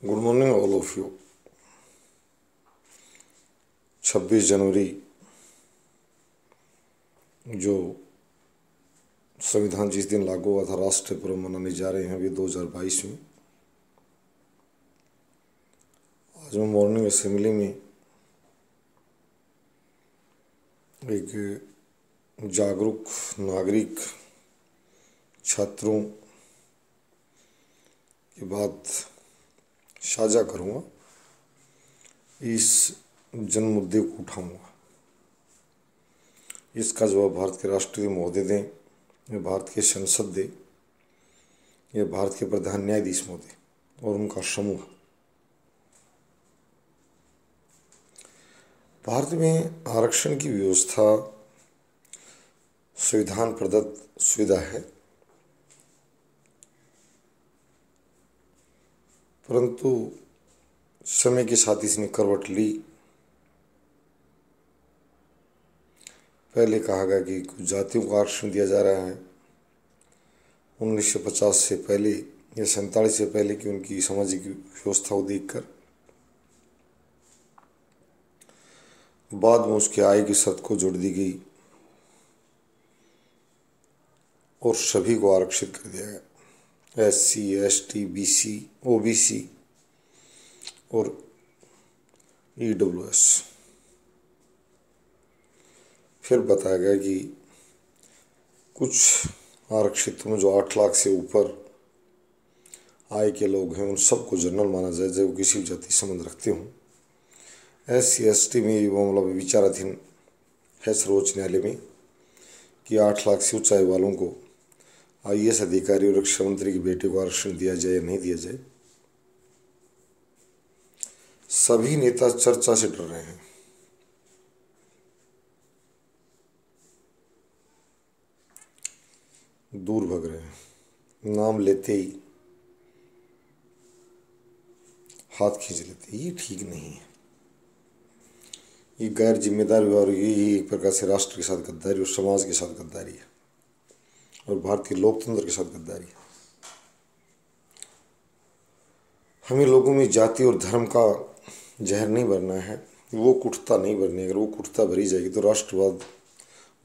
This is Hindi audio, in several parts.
Good morning all of you. 26 जनवरी जो संविधान जिस दिन लागू हुआ था, राष्ट्रीय पर्व मनाने जा रहे हैं अभी 2022 में। आज मैं मॉर्निंग असेंबली में एक जागरूक नागरिक छात्रों की बात साझा करूँगा। इस जन मुद्दे को उठाऊँगा। इसका जवाब भारत के राष्ट्रपति महोदय दें, या भारत के संसद दे, या भारत के प्रधान न्यायाधीश महोदय और उनका समूह। भारत में आरक्षण की व्यवस्था संविधान प्रदत्त सुविधा है, परंतु समय के साथ इसने करवट ली। पहले कहा गया कि कुछ जातियों को आरक्षण दिया जा रहा है 1950 से पहले या 47 से पहले की उनकी सामाजिक व्यवस्था को देखकर। बाद में उसके आय की शर्त को जोड़ दी गई और सभी को आरक्षित कर दिया गया। SC, ST, BC, OBC और EWS। फिर बताया गया कि कुछ आरक्षित में जो 8 लाख से ऊपर आय के लोग हैं उन सबको जनरल माना जाए, जो किसी भी जाति संबंध रखते हों। SC, ST में ये मामला विचाराधीन है सर्वोच्च न्यायालय में कि 8 लाख से उच्च आय वालों को IAS अधिकारी और रक्षा मंत्री की बेटे को आरक्षण दिया जाए या नहीं दिया जाए। सभी नेता चर्चा से डर रहे हैं। दूर भग रहे हैं, नाम लेते ही हाथ खींच लेते। ये ठीक नहीं है, ये गैर जिम्मेदार व्यवहार, ये एक प्रकार से राष्ट्र के साथ गद्दारी और समाज के साथ गद्दारी है और भारतीय लोकतंत्र के साथ गद्दारी है। हमें लोगों में जाति और धर्म का जहर नहीं भरना है, वो कुटता नहीं भरनी। अगर वो कुटता भरी जाएगी तो राष्ट्रवाद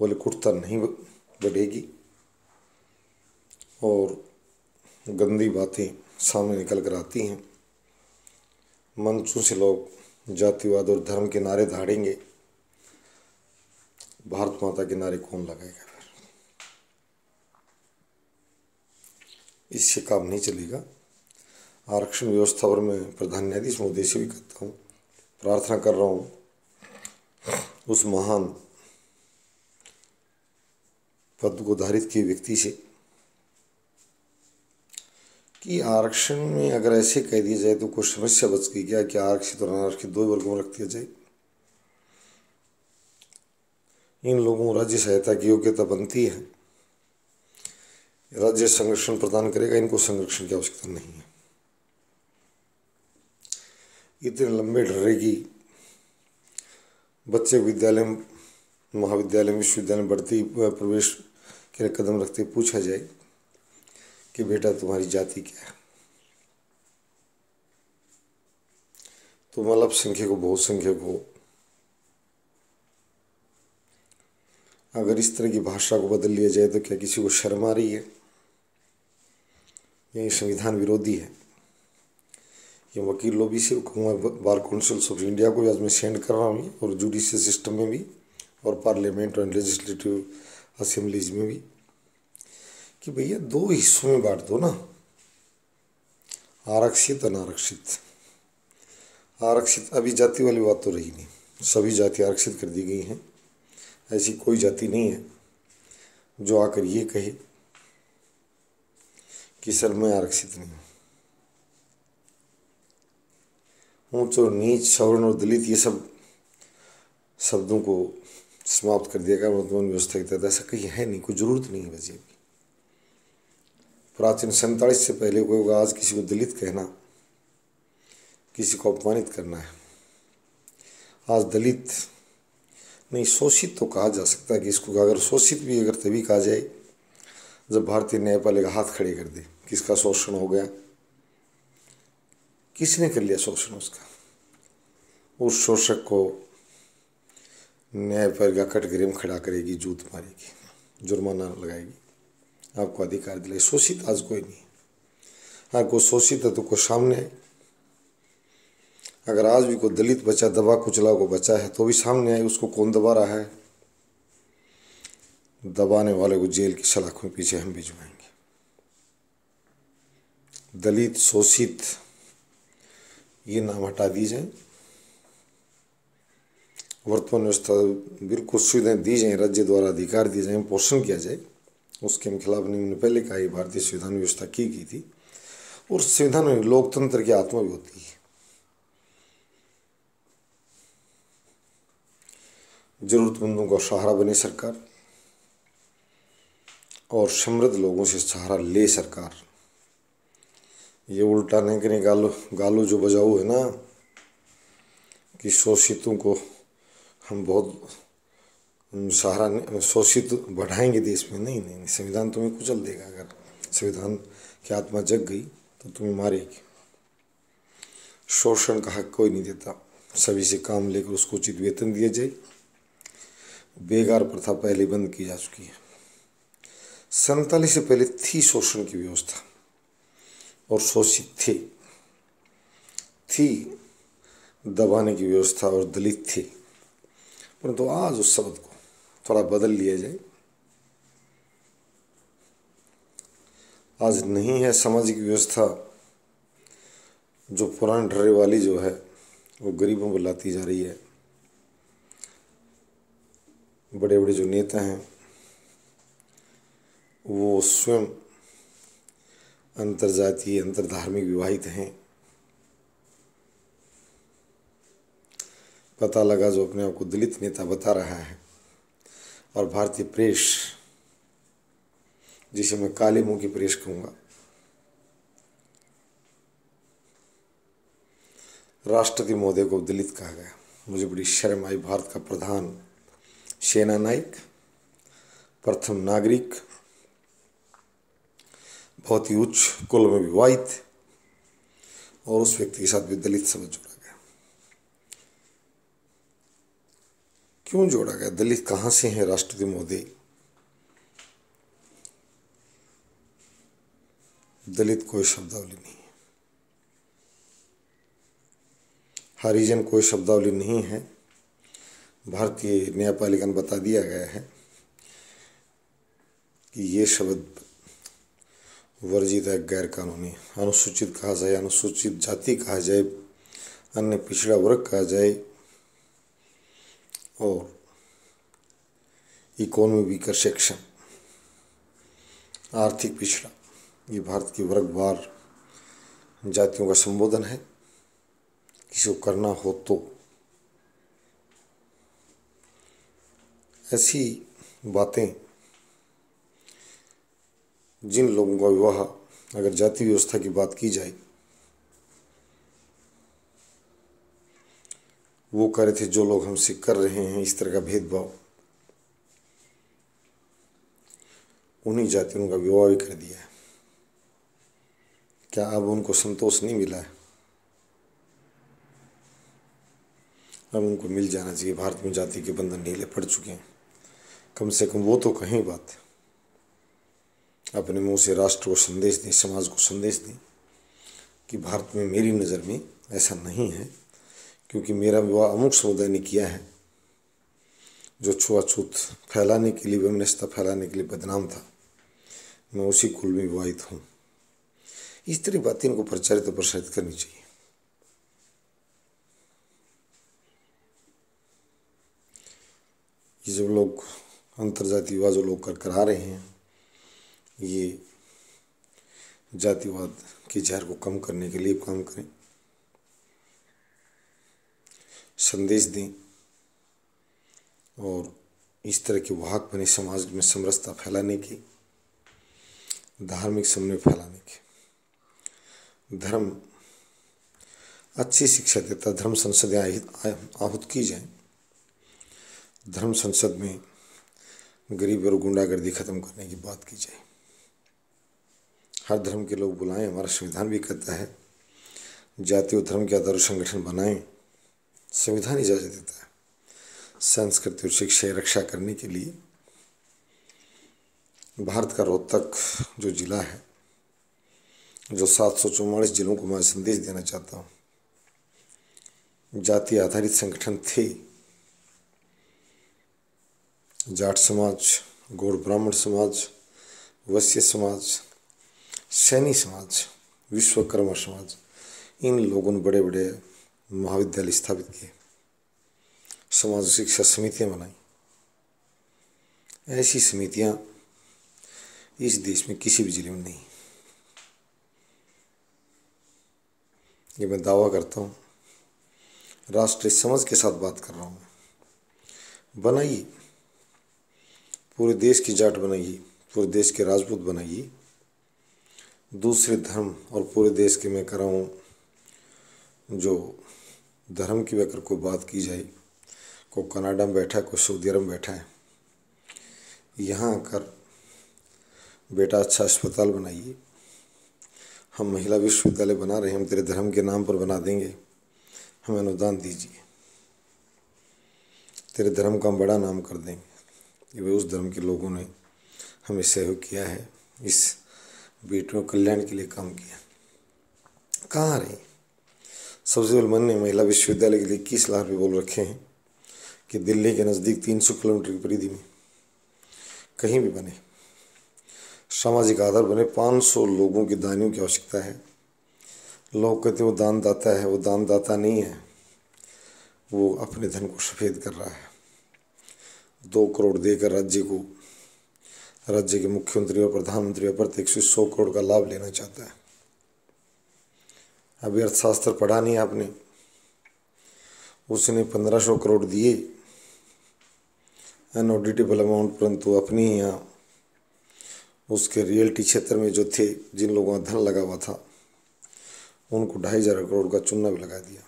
वाली कुटता नहीं बढ़ेगी और गंदी बातें सामने निकल कर आती हैं। मंचों से लोग जातिवाद और धर्म के नारे धाड़ेंगे, भारत माता के नारे कौन लगाएगा? फिर इससे काम नहीं चलेगा। आरक्षण व्यवस्था पर मैं प्रधान न्यायाधीश महोदय से भी कहता हूँ, प्रार्थना कर रहा हूँ उस महान पद को धारित किए व्यक्ति से कि आरक्षण में अगर ऐसे कह दिया जाए तो कुछ समस्या बच गई क्या कि आरक्षित और अनारक्षित दो वर्गों में रख दिया जाए। इन लोगों को राज्य सहायता की योग्यता बनती है, राज्य संरक्षण प्रदान करेगा, इनको संरक्षण की आवश्यकता नहीं है। इतने लंबे ढर्रे बच्चे विद्यालय, महाविद्यालय, विश्वविद्यालय में बढ़ती प्रवेश के कदम रखते पूछा जाए कि बेटा तुम्हारी जाति क्या है? तुम अल्पसंख्यक हो, बहुसंख्यक हो। अगर इस तरह की भाषा को बदल लिया जाए तो क्या किसी को शर्म आ रही है? ये संविधान विरोधी है। ये वकील लोग से कहूँगा, बार काउंसिल्स ऑफ इंडिया को आज मैं सेंड कर रहा हूँ, और जुडिशियल सिस्टम में भी और पार्लियामेंट और लेजिस्लेटिव असेंबलीज में भी, कि भैया 2 हिस्सों में बांट दो ना, आरक्षित अनारक्षित। आरक्षित अभी जाति वाली बात तो रही नहीं, सभी जाति आरक्षित कर दी गई हैं। ऐसी कोई जाति नहीं है जो आकर ये कहे कि सर मैं आरक्षित नहीं हूँ। ऊंच और नीच, सवर्ण और दलित, ये सब शब्दों को समाप्त कर दिया गया वर्तमान व्यवस्था के तहत। ऐसा कहीं है नहीं, कोई जरूरत नहीं है वैसे भी। प्राचीन 47 से पहले कोई होगा, आज किसी को दलित कहना किसी को अपमानित करना है। आज दलित नहीं, शोषित तो कहा जा सकता है कि इसको, अगर शोषित भी अगर तभी कहा जाए जब भारतीय न्यायपालिका हाथ खड़े कर दे किसका शोषण हो गया, किसने कर लिया शोषण उसका? उस शोषक को न्यायपालिका कटघरे में खड़ा करेगी, जूत मारेगी, जुर्माना लगाएगी, आपको अधिकार दिलाए। शोषित आज कोई नहीं। हाँ, कोई शोषित है तो कोई सामने आए। अगर आज भी कोई दलित बच्चा दबा कुचला को बचा है तो भी सामने आए। उसको कौन दबा रहा है? दबाने वाले को जेल की सलाखों में पीछे हम भिजवाएंगे। दलित, शोषित, ये नाम हटा दिए जाए। वर्तमान व्यवस्था बिल्कुल सुविधाएं दी जाए, राज्य द्वारा अधिकार दिए जाए, पोषण किया जाए। उसके हम खिलाफ नहीं। मैंने पहले कहा, भारतीय संविधान व्यवस्था की गई थी और संविधान में लोकतंत्र की आत्मा भी होती है। जरूरतमंदों का सहारा बने सरकार और समृद्ध लोगों से सहारा ले सरकार। ये उल्टा नहीं करें गालू जो बजाऊ है ना कि शोषितों को हम बहुत सहारा, शोषित बढ़ाएंगे देश में। नहीं नहीं, संविधान तुम्हें कुचल देगा। अगर संविधान की आत्मा जग गई तो तुम्हें मारेगी। शोषण का हक कोई नहीं देता। सभी से काम लेकर उसको उचित वेतन दिया जाए। बेगार प्रथा पहले बंद की जा चुकी है। 47 से पहले थी शोषण की व्यवस्था और शोषित थी दबाने की व्यवस्था और दलित थे। परंतु आज उस शब्द को थोड़ा बदल लिया जाए। आज नहीं है सामाजिक व्यवस्था जो पुरानी ढर्रे वाली जो है वो गरीबों को लाती जा रही है। बड़े बड़े जो नेता हैं वो स्वयं अंतर्जातीय अंतर्धार्मिक विवाहित हैं। पता लगा जो अपने आप को दलित नेता बता रहा है। और भारतीय प्रेस, जिसे मैं काले मुंह की प्रेस कहूँगा, राष्ट्रपति महोदय को दलित कहा गया। मुझे बड़ी शर्म आई। भारत का प्रधान सेना नायक, प्रथम नागरिक, बहुत ही उच्च कुल में विवाहित, और उस व्यक्ति के साथ भी दलित शब्द जोड़ा गया। क्यों जोड़ा गया? दलित कहाँ से है राष्ट्रपति महोदय? दलित कोई शब्दावली नहीं है, हरिजन कोई शब्दावली नहीं है। भारतीय न्यायपालिका ने बता दिया गया है कि ये शब्द वर्जित है, गैर कानूनी। अनुसूचित कहा जाए, अनुसूचित जाति कहा जाए, अन्य पिछड़ा वर्ग कहा जाए, और इकोनॉमी वीकर सेक्शन, आर्थिक पिछड़ा, ये भारत की वर्गवार जातियों का संबोधन है। किसी को करना हो तो ऐसी बातें, जिन लोगों का विवाह, अगर जाति व्यवस्था की बात की जाए, वो कर रहे थे जो लोग हमसे कर रहे हैं इस तरह का भेदभाव, उन्हीं जातियों का विवाह भी कर दिया है। क्या अब उनको संतोष नहीं मिला है? अब उनको मिल जाना चाहिए। भारत में जाति के बंधन ढीले पड़ चुके हैं। कम से कम वो तो कहीं बात, अपने मुंह से राष्ट्र को संदेश दें, समाज को संदेश दें कि भारत में मेरी नज़र में ऐसा नहीं है, क्योंकि मेरा विवाह अमुक समुदाय ने किया है जो छुआछूत फैलाने के लिए, वैमनस्यता फैलाने के लिए बदनाम था। मैं उसी कुल में विवाहित हूँ। इस तरह बातें इनको प्रचारित और प्रसारित करनी चाहिए। ये जो लोग अंतर्जातीयवाद जो लोग कर आ रहे हैं, ये जातिवाद की जहर को कम करने के लिए काम करें, संदेश दें और इस तरह के वाहक बने समाज में समरसता फैलाने की, धार्मिक समन्वय फैलाने की। धर्म अच्छी शिक्षा देता। धर्म संसदें आहूत की जाएं। धर्म संसद में गरीब और गुंडागर्दी खत्म करने की बात की जाए। हर धर्म के लोग बुलाएं। हमारा संविधान भी कहता है जाति और धर्म के आधार संगठन बनाएं, संविधान इजाज़त देता है। संस्कृति और शिक्षा रक्षा करने के लिए भारत का रोहतक जो जिला है, जो 744 जिलों को मैं संदेश देना चाहता हूँ, जाति आधारित संगठन थे। जाट समाज, गौड़ ब्राह्मण समाज, वैश्य समाज, सैनी समाज, विश्वकर्मा समाज, इन लोगों ने बड़े बड़े महाविद्यालय स्थापित किए, समाज शिक्षा समितियां बनाई। ऐसी समितियां इस देश में किसी भी जिले में नहीं। ये मैं दावा करता हूँ, राष्ट्रीय समझ के साथ बात कर रहा हूँ। बनाइए, पूरे देश की जाट बनाइए, पूरे देश के राजपूत बनाइए, दूसरे धर्म और पूरे देश के मैं कर रहा हूँ। जो धर्म की अगर कोई बात की जाए, कोई कनाडा में बैठा है, कोई सऊदी अरब में बैठा है, यहाँ आकर बेटा अच्छा अस्पताल बनाइए, हम महिला विश्वविद्यालय बना रहे हैं, हम तेरे धर्म के नाम पर बना देंगे, हमें अनुदान दीजिए, तेरे धर्म का हम बड़ा नाम कर देंगे। ये उस धर्म के लोगों ने हमें सहयोग किया है, इस बेटियों कल्याण के लिए काम किया। कहाँ रहे? सबसे पहले मैंने महिला विश्वविद्यालय के लिए 21 लाख रुपये बोल रखे हैं कि दिल्ली के नज़दीक 300 किलोमीटर की परिधि में कहीं भी बने, सामाजिक आधार बने। 500 लोगों की दानियों की आवश्यकता है। लोग कहते वो दानदाता है, वो दानदाता नहीं है, वो अपने धन को सफ़ेद कर रहा है। 2 करोड़ देकर राज्य के मुख्यमंत्री और प्रधानमंत्री अप्रत्यक्ष 100 करोड़ का लाभ लेना चाहता है। अभी अर्थशास्त्र पढ़ा नहीं आपने। उसने 1500 करोड़ दिए अनऑडिटेबल अमाउंट, परंतु अपने यहाँ उसके रियल्टी क्षेत्र में जो थे, जिन लोगों का धन लगा हुआ था, उनको 2500 करोड़ का चूना भी लगा दिया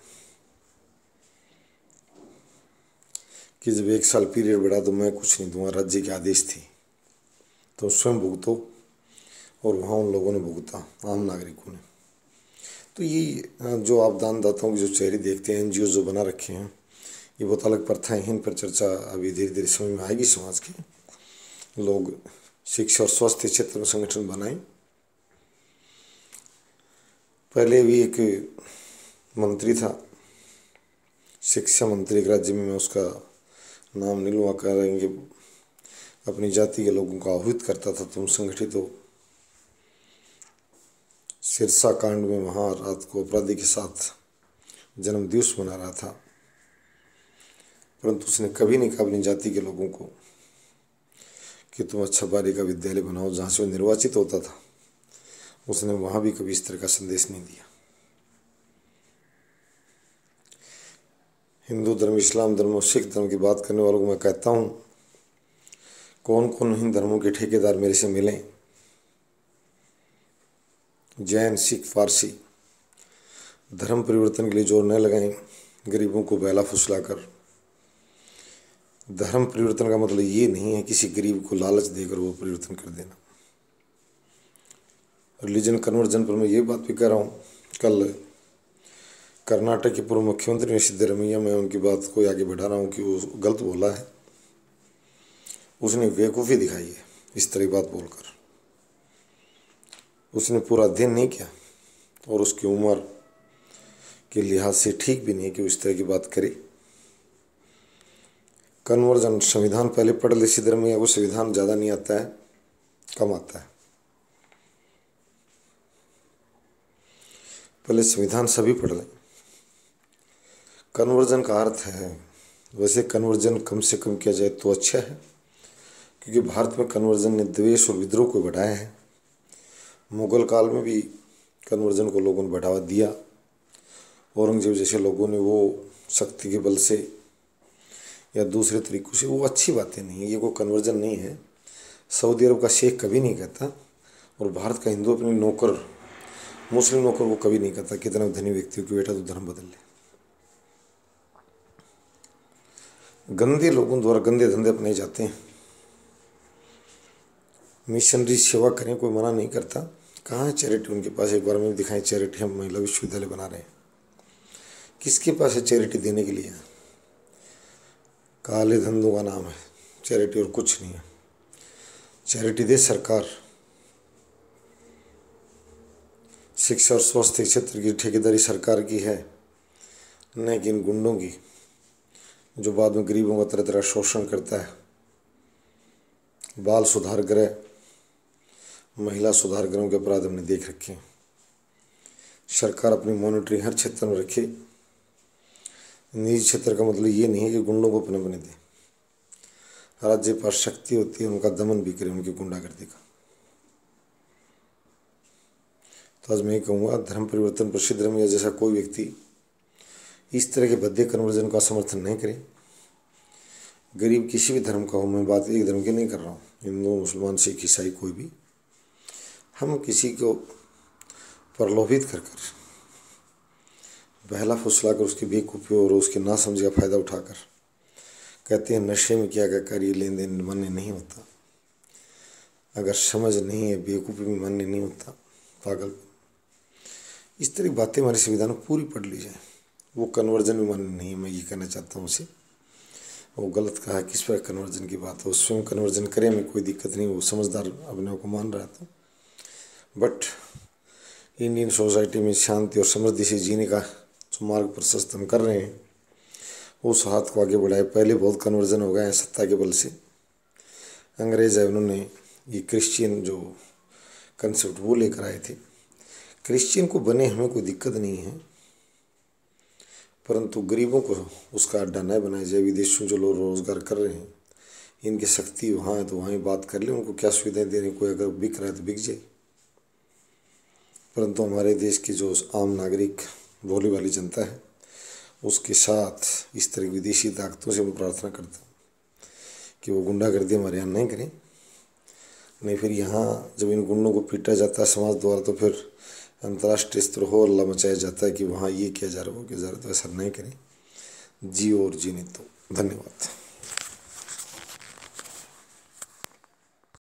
कि जब 1 साल पीरियड बढ़ा तो मैं कुछ नहीं दूंगा, राज्य के आदेश थी, तो स्वयं भुगतो। और वहाँ उन लोगों ने भुगता, आम नागरिकों ने। तो ये जो आप दानदाताओं के जो चेहरे देखते हैं, एनजीओ जो बना रखे हैं, ये बहुत अलग प्रथाएं हैं। इन पर चर्चा अभी धीरे धीरे समझ में आएगी। समाज के लोग शिक्षा और स्वास्थ्य क्षेत्र में संगठन बनाएं। पहले भी एक मंत्री था, शिक्षा मंत्री, एक राज्य में, मैं उसका नाम नहीं लूँगा, करेंगे, अपनी जाति के लोगों को आहूत करता था, तुम संगठित हो। सिरसा कांड में वहाँ रात को अपराधी के साथ जन्म दिवस मना रहा था, परंतु उसने कभी नहीं कहा अपनी जाति के लोगों को कि तुम अच्छा बालिका विद्यालय बनाओ, जहाँ से वो निर्वाचित होता था। उसने वहाँ भी कभी इस तरह का संदेश नहीं दिया। हिंदू धर्म, इस्लाम धर्म और सिख धर्म की बात करने वालों को मैं कहता हूँ, कौन कौन इन धर्मों के ठेकेदार मेरे से मिलें। जैन, सिख, फारसी धर्म परिवर्तन के लिए जोर न लगाएं, गरीबों को बहला फुसलाकर। धर्म परिवर्तन का मतलब ये नहीं है किसी गरीब को लालच देकर वो परिवर्तन कर देना। रिलीजन कन्वर्जन पर मैं ये बात भी कह रहा हूँ। कल कर्नाटक के पूर्व मुख्यमंत्री सिद्धरमैया, मैं उनकी बात को आगे बढ़ा रहा हूँ कि वो गलत बोला है, उसने बेवकूफ़ी दिखाई है इस तरह की बात बोलकर। उसने पूरा अध्ययन नहीं किया और उसकी उम्र के लिहाज से ठीक भी नहीं कि वो इस तरह की बात करे। कन्वर्जन, संविधान पहले पढ़ ले सिद्धरमैया, वो संविधान ज़्यादा नहीं आता है, कम आता है। पहले संविधान सभी पढ़ लें। कन्वर्जन का अर्थ है, वैसे कन्वर्जन कम से कम किया जाए तो अच्छा है, क्योंकि भारत में कन्वर्जन ने द्वेष और विद्रोह को बढ़ाया है। मुगल काल में भी कन्वर्जन को लोगों ने बढ़ावा दिया। औरंगजेब जैसे लोगों ने वो शक्ति के बल से या दूसरे तरीक़ों से, वो अच्छी बातें नहीं है, ये कोई कन्वर्जन नहीं है। सऊदी अरब का शेख कभी नहीं कहता, और भारत का हिंदू अपने नौकर, मुस्लिम नौकर को कभी नहीं कहता कितना धनी व्यक्ति हो कि बेटा तो धर्म बदल ले। गंदे लोगों द्वारा गंदे धंधे अपनाए जाते हैं। मिशनरी सेवा करें, कोई मना नहीं करता। कहाँ है चैरिटी उनके पास? एक बार में दिखाएं चैरिटी, हम महिला विश्वविद्यालय बना रहे हैं। किसके पास है चैरिटी देने के लिए? काले धंधों का नाम है चैरिटी और कुछ नहीं है। चैरिटी दे सरकार। शिक्षा और स्वास्थ्य क्षेत्र की ठेकेदारी सरकार की है, न कि इन गुंडों की, जो बाद में गरीबों का तरह तरह शोषण करता है। बाल सुधार गृह, महिला सुधार गृहों के अपराध हमने देख रखे हैं। सरकार अपनी मॉनिटरिंग हर क्षेत्र में रखे। निजी क्षेत्र का मतलब ये नहीं है कि गुंडों को अपने बने दे। राज्य पर शक्ति होती है, उनका दमन भी करे, उनकी गुंडागर्दी का। तो आज मैं ये कहूँगा, धर्म परिवर्तन प्रसिद्ध धर्म या जैसा कोई व्यक्ति इस तरह के भद्दे कन्वर्जन का समर्थन नहीं करे। गरीब किसी भी धर्म का हो, मैं बात एक धर्म की नहीं कर रहा हूँ, हिंदू मुसलमान सिख ईसाई कोई भी, हम किसी को प्रलोभित कर बहला फुसला कर उसकी बेवकूफ़ी और उसकी नासमझी का फ़ायदा उठाकर कहते हैं नशे में क्या कर ये लेन देन मान्य नहीं होता। अगर समझ नहीं है, बेवकूफ़ी में मान्य नहीं होता, पागल। इस तरह की बातें हमारे संविधान में पूरी पढ़ ली जाए। वो कन्वर्जन में मान्य नहीं है, मैं ये कहना चाहता हूँ उसे। वो गलत कहा, किस पर कन्वर्जन की बात है। वो स्वयं कन्वर्जन करे, में कोई दिक्कत नहीं, वो समझदार अपने को मान रहा था। बट इंडियन सोसाइटी में शांति और समृद्धि से जीने का जो मार्ग प्रशस्त हम कर रहे हैं, उस हाथ को आगे बढ़ाए। पहले बहुत कन्वर्जन हो गए हैं सत्ता के बल से। अंग्रेज है, उन्होंने ये क्रिश्चियन जो कंसेप्ट वो लेकर आए थे। क्रिश्चियन को बने हमें कोई दिक्कत नहीं है, परंतु गरीबों को उसका अड्डा न बनाया जाए। विदेशों में जो लोग रोजगार कर रहे हैं, इनकी शक्ति वहाँ है तो वहाँ ही बात कर ले, उनको क्या सुविधाएं दे रहे हैं। कोई अगर बिक रहा है तो बिक जाए, परंतु हमारे देश की जो आम नागरिक भोली वाली जनता है, उसके साथ इस तरह की विदेशी ताकतों से मैं प्रार्थना करता हूँ कि वो गुंडागर्दी हमारे यहाँ नहीं करें। नहीं फिर यहाँ जब इन गुंडों को पीटा जाता है समाज द्वारा, तो फिर अंतर्राष्ट्रीय स्तर हो हल्ला मचाया जाता है कि वहाँ ये किया जा रहा है, वो किया जा रहा है। तो ऐसा नहीं करें। जी और जीने तो। धन्यवाद।